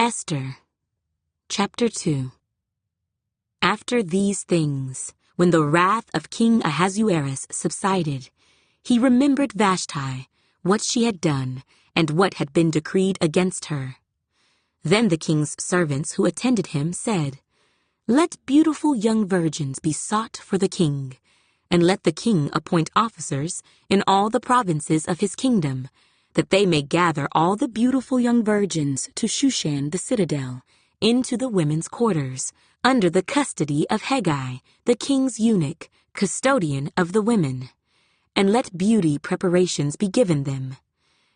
Esther, chapter 2. After these things, when the wrath of King Ahasuerus subsided, he remembered Vashti, what she had done, and what had been decreed against her. Then the king's servants who attended him said, "Let beautiful young virgins be sought for the king, and let the king appoint officers in all the provinces of his kingdom, that they may gather all the beautiful young virgins to Shushan the citadel, into the women's quarters, under the custody of Hegai, the king's eunuch, custodian of the women. And let beauty preparations be given them.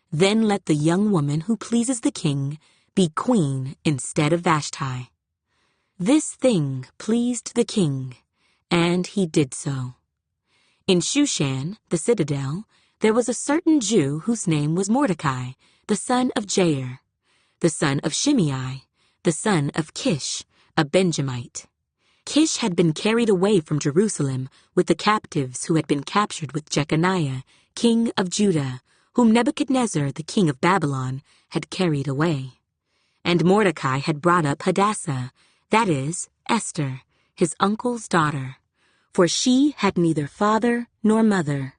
Then let the young woman who pleases the king be queen instead of Vashti." This thing pleased the king, and he did so. In Shushan, the citadel, there was a certain Jew whose name was Mordecai, the son of Jair, the son of Shimei, the son of Kish, a Benjamite. Kish had been carried away from Jerusalem with the captives who had been captured with Jeconiah, king of Judah, whom Nebuchadnezzar, the king of Babylon, had carried away. And Mordecai had brought up Hadassah, that is, Esther, his uncle's daughter, for she had neither father nor mother.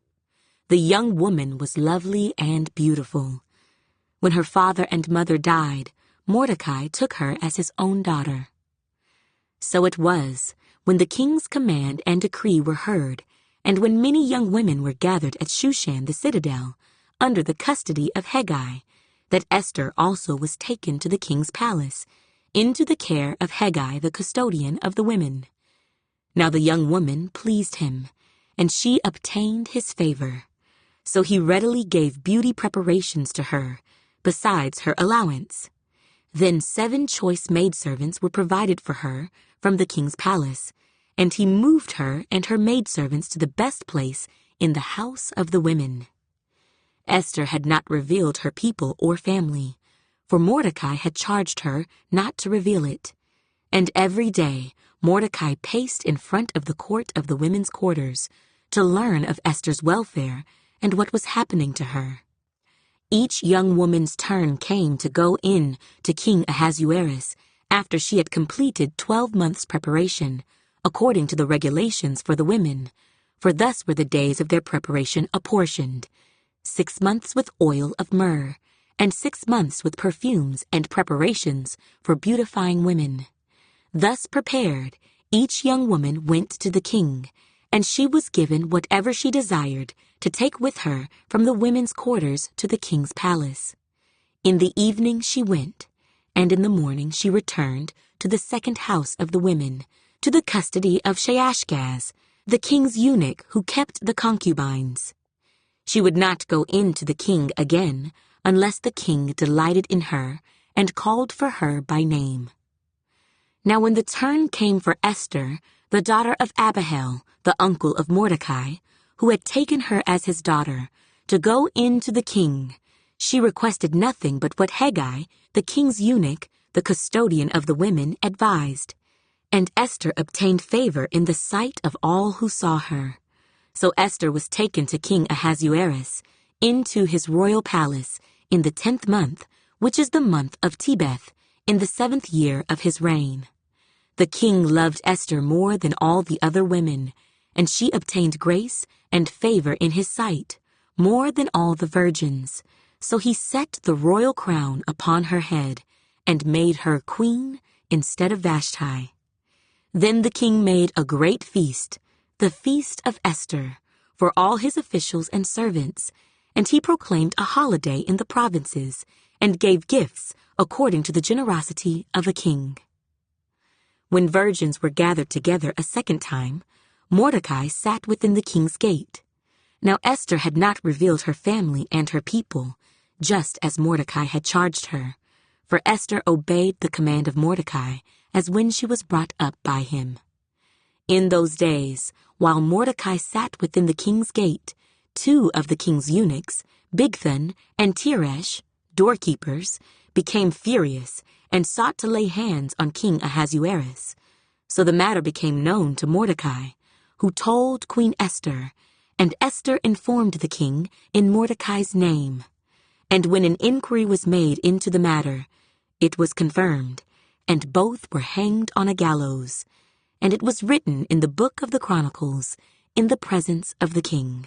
The young woman was lovely and beautiful. When her father and mother died, Mordecai took her as his own daughter. So it was, when the king's command and decree were heard, and when many young women were gathered at Shushan the citadel, under the custody of Hegai, that Esther also was taken to the king's palace, into the care of Hegai the custodian of the women. Now the young woman pleased him, and she obtained his favor. So he readily gave beauty preparations to her, besides her allowance. Then 7 choice maidservants were provided for her from the king's palace, and he moved her and her maidservants to the best place in the house of the women. Esther had not revealed her people or family, for Mordecai had charged her not to reveal it. And every day Mordecai paced in front of the court of the women's quarters to learn of Esther's welfare and what was happening to her. Each young woman's turn came to go in to King Ahasuerus after she had completed 12 months' preparation, according to the regulations for the women, for thus were the days of their preparation apportioned: 6 months with oil of myrrh, and 6 months with perfumes and preparations for beautifying women. Thus prepared, each young woman went to the king, and she was given whatever she desired to take with her from the women's quarters to the king's palace. In the evening she went, and in the morning she returned to the second house of the women, to the custody of Shaashgaz, the king's eunuch who kept the concubines. She would not go in to the king again unless the king delighted in her and called for her by name. Now when the turn came for Esther, the daughter of Abihail, the uncle of Mordecai, who had taken her as his daughter, to go in to the king, she requested nothing but what Hegai, the king's eunuch, the custodian of the women, advised. And Esther obtained favor in the sight of all who saw her. So Esther was taken to King Ahasuerus, into his royal palace, in the 10th month, which is the month of Tebeth, in the 7th year of his reign. The king loved Esther more than all the other women, and she obtained grace and favor in his sight, more than all the virgins. So he set the royal crown upon her head, and made her queen instead of Vashti. Then the king made a great feast, the feast of Esther, for all his officials and servants, and he proclaimed a holiday in the provinces, and gave gifts according to the generosity of a king. When virgins were gathered together a second time, Mordecai sat within the king's gate. Now Esther had not revealed her family and her people, just as Mordecai had charged her, for Esther obeyed the command of Mordecai as when she was brought up by him. In those days, while Mordecai sat within the king's gate, 2 of the king's eunuchs, Bigthan and Teresh, doorkeepers, became furious and sought to lay hands on King Ahasuerus. So the matter became known to Mordecai, who told Queen Esther, and Esther informed the king in Mordecai's name. And when an inquiry was made into the matter, It was confirmed, and both were hanged on a gallows, and it was written in the book of the Chronicles in the presence of the king.